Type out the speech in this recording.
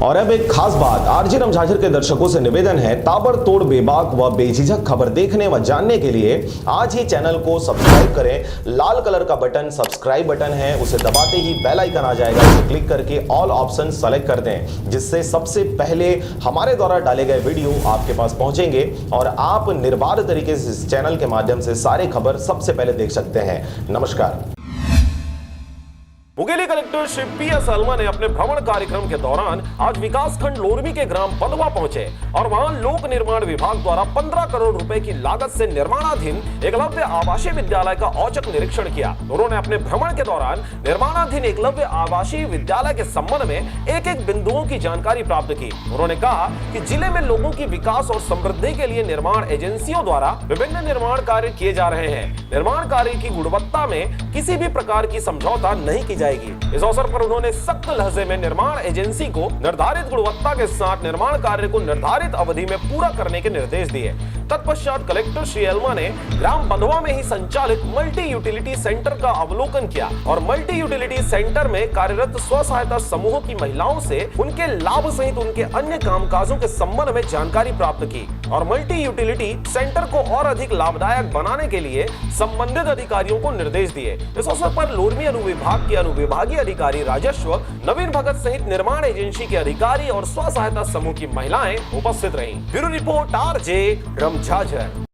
और अब एक खास बात, आरजे रमझाझर के दर्शकों से निवेदन है, ताबड़तोड़ बेबाक व बेझिझक खबर देखने व जानने के लिए आज ही चैनल को सब्सक्राइब करें। लाल कलर का बटन सब्सक्राइब बटन है, उसे दबाते ही बेल आइकन आ जाएगा, उसे क्लिक करके ऑल ऑप्शन सेलेक्ट कर दें, जिससे सबसे पहले हमारे द्वारा डाले गए वीडियो आपके पास पहुंचेंगे और आप निर्बाध तरीके से इस चैनल के माध्यम से सारे खबर सबसे पहले देख सकते हैं। नमस्कार। Mungeli collector Shri PS. अलमा ने अपने भ्रमण कार्यक्रम के दौरान आज विकासखंड लोरमी के ग्राम बंधवा पहुंचे और वहां लोक निर्माण विभाग द्वारा 15 करोड़ रुपए की लागत से निर्माणाधीन एकलव्य आवासीय विद्यालय का औचक निरीक्षण किया। उन्होंने अपने भ्रमण के दौरान निर्माणाधीन एकलव्य आवासीय विद्यालय के संबंध में एक एक बिंदुओं की जानकारी प्राप्त की। उन्होंने कहा कि जिले में लोगों की विकास और समृद्धि के लिए निर्माण एजेंसियों द्वारा विभिन्न निर्माण कार्य किए जा रहे हैं। निर्माण कार्य की गुणवत्ता में किसी भी प्रकार की समझौता नहीं की इस अवसर पर उन्होंने सख्त लहजे में निर्माण एजेंसी को निर्धारित गुणवत्ता के साथ निर्माण कार्य को निर्धारित अवधि में पूरा करने के निर्देश दिए। तत्पश्चात कलेक्टर श्री अलमा ने ग्राम बंधवा में ही संचालित मल्टी यूटिलिटी सेंटर का अवलोकन किया और मल्टी यूटिलिटी सेंटर में कार्यरत स्व सहायता समूहों की महिलाओं से उनके लाभ सहित उनके अन्य कामकाजों के संबंध में जानकारी प्राप्त की और मल्टी यूटिलिटी सेंटर को और अधिक लाभदायक बनाने के लिए संबंधित अधिकारियों को निर्देश दिए। इस अवसर पर लोरमी अनुविभाग के अनुविभागीय अधिकारी राजस्व नवीन भगत सहित निर्माण एजेंसी के अधिकारी और स्व सहायता समूह की महिलाएं उपस्थित रहीं। Bureau report RJ रमझाझर।